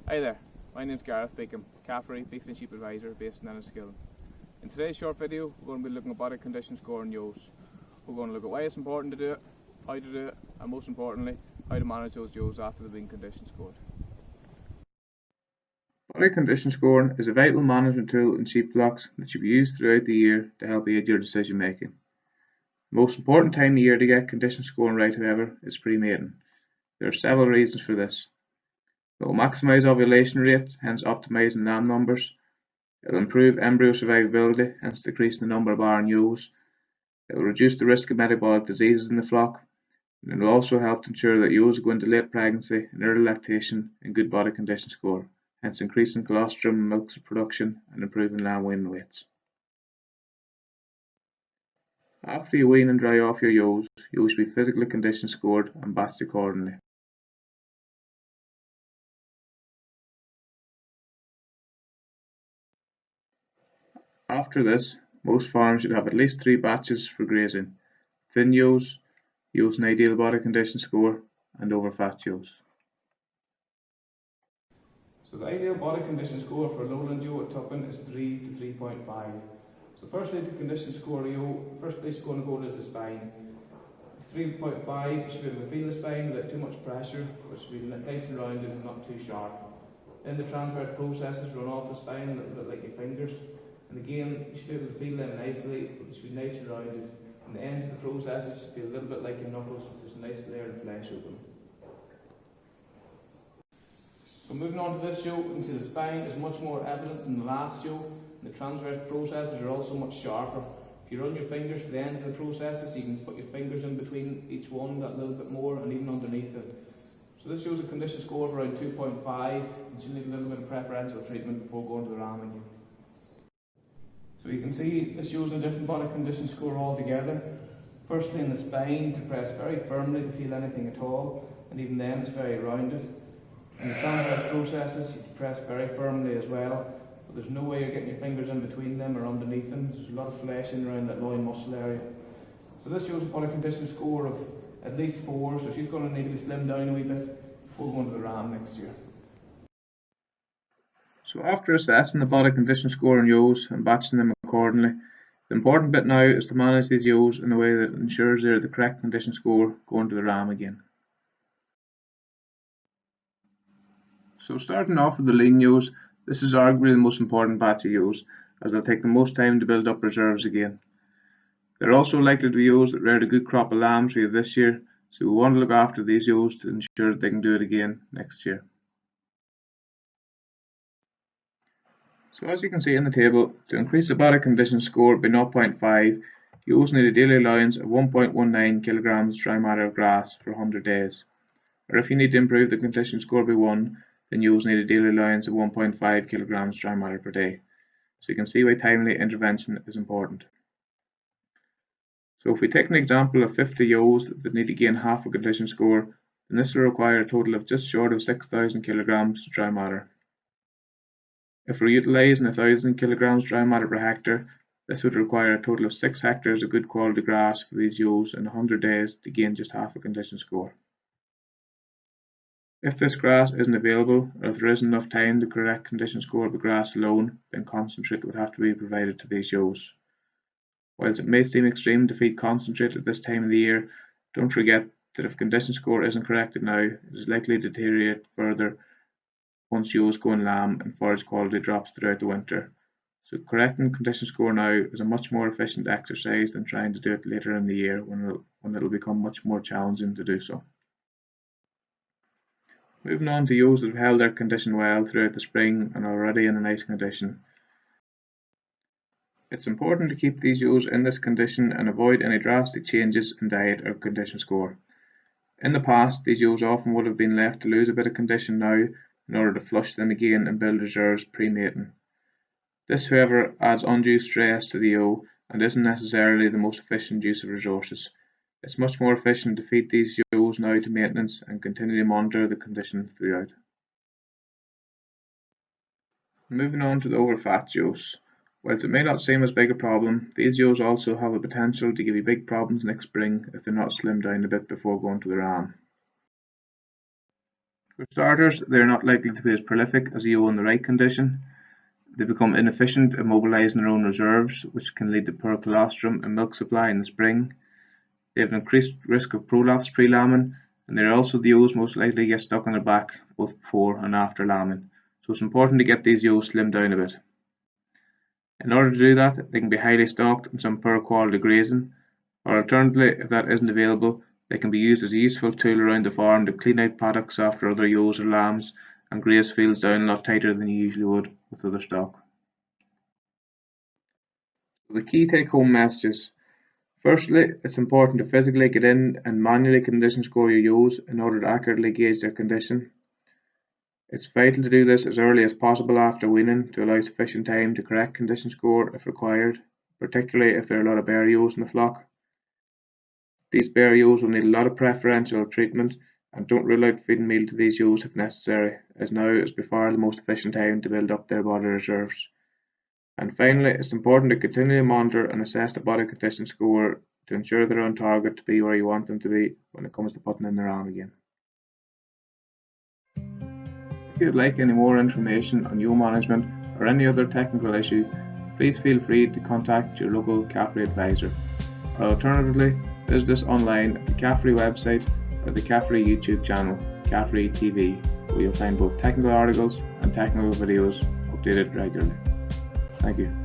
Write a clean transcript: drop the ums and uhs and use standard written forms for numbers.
Hi there, my name is Gareth Beacom, CAFRE Beef and Sheep Advisor based in Enniskillen. In today's short video, we're going to be looking at body condition score in ewes. We're going to look at why it's important to do it, how to do it, and most importantly, how to manage those ewes after they've been condition scored. Body condition scoring is a vital management tool in sheep flocks that should be used throughout the year to help aid your decision making. The most important time of year to get condition scoring right, however, is pre-mating. There are several reasons for this. It will maximise ovulation rate, hence optimising lamb numbers. It will improve embryo survivability, hence decreasing the number of barren ewes. It will reduce the risk of metabolic diseases in the flock. And it will also help to ensure that ewes go into late pregnancy and early lactation in good body condition score, hence increasing colostrum, milk production and improving lamb weaning weights. After you wean and dry off your ewes, ewes should be physically condition scored and batched accordingly. After this, most farms should have at least 3 batches for grazing: thin ewes, ewes in ideal body condition score, and overfat ewes. So the ideal body condition score for a lowland ewe at tupping is 3 to 3.5. So firstly, to condition score a ewe, first place you're going to go to is the spine. 3.5, you should be able to feel the spine without too much pressure, which should be nice and rounded and not too sharp. Then the transverse processes run off the spine a little bit like your fingers. And again, you should be able to feel them nicely, but they should be nice and rounded. And the ends of the processes should feel a little bit like your knuckles, with this nice layer of flesh over them. So moving on to this ewe, you can see the spine is much more evident than the last ewe. The transverse processes are also much sharper. If you run your fingers to the ends of the processes, you can put your fingers in between each one that little bit more and even underneath it. So this shows a condition score of around 2.5, and you'll need a little bit of preferential treatment before going to the ram again. So you can see this shows a different body condition score altogether. Firstly in the spine, to press very firmly to feel anything at all, and even then it's very rounded. In the transverse processes, you press very firmly as well, but there's no way you're getting your fingers in between them or underneath them. There's a lot of flesh in around that loin muscle area. So this shows a body condition score of at least 4, so she's going to need to be slimmed down a wee bit before going to the ram next year. So after assessing the body condition score in ewes and batching them accordingly, the important bit now is to manage these ewes in a way that ensures they are the correct condition score going to the ram again. So starting off with the lean ewes, this is arguably the most important batch of ewes, as they'll take the most time to build up reserves again. They're also likely to be ewes that reared a good crop of lambs for you this year, so we want to look after these ewes to ensure that they can do it again next year. So as you can see in the table, to increase the body condition score by 0.5, ewes need a daily allowance of 1.19 kilograms dry matter of grass for 100 days. Or if you need to improve the condition score by 1, then ewes need a daily allowance of 1.5 kilograms dry matter per day. So you can see why timely intervention is important. So if we take an example of 50 ewes that need to gain half a condition score, then this will require a total of just short of 6,000 kilograms dry matter. If we're utilising 1,000 kilograms dry matter per hectare, this would require a total of 6 hectares of good quality grass for these ewes in 100 days to gain just half a condition score. If this grass isn't available, or if there isn't enough time to correct condition score with grass alone, then concentrate would have to be provided to these ewes. Whilst it may seem extreme to feed concentrate at this time of the year, don't forget that if condition score isn't corrected now, it is likely to deteriorate further once ewes go in lamb and forage quality drops throughout the winter. So correcting condition score now is a much more efficient exercise than trying to do it later in the year when it'll become much more challenging to do so. Moving on to ewes that have held their condition well throughout the spring and are already in a nice condition. It's important to keep these ewes in this condition and avoid any drastic changes in diet or condition score. In the past, these ewes often would have been left to lose a bit of condition now in order to flush them again and build reserves pre-mating. This, however, adds undue stress to the ewe and isn't necessarily the most efficient use of resources. It's much more efficient to feed these ewes now to maintenance and continue to monitor the condition throughout. Moving on to the overfat ewes. Whilst it may not seem as big a problem, these ewes also have the potential to give you big problems next spring if they're not slimmed down a bit before going to the ram. For starters, they are not likely to be as prolific as a ewe in the right condition. They become inefficient at mobilising their own reserves, which can lead to poor colostrum and milk supply in the spring. They have an increased risk of prolapse pre-lambing, and they are also the ewes most likely to get stuck on their back both before and after lambing, so it's important to get these ewes slimmed down a bit. In order to do that, they can be highly stocked in some poor quality grazing, or alternatively, if that isn't available, they can be used as a useful tool around the farm to clean out paddocks after other ewes or lambs and graze fields down a lot tighter than you usually would with other stock. So the key take-home messages. Firstly, it's important to physically get in and manually condition score your ewes in order to accurately gauge their condition. It's vital to do this as early as possible after weaning to allow sufficient time to correct condition score if required, particularly if there are a lot of bare ewes in the flock. These bare ewes will need a lot of preferential treatment, and don't rule out feeding meal to these ewes if necessary, as now is by far the most efficient time to build up their body reserves. And finally, it's important to continually monitor and assess the body condition score to ensure they're on target to be where you want them to be when it comes to putting in the ram again. If you'd like any more information on ewe management or any other technical issue, please feel free to contact your local CAFRE advisor, or alternatively, visit us online at the CAFRE website or the CAFRE YouTube channel, CAFRE TV, where you'll find both technical articles and technical videos updated regularly. Thank you.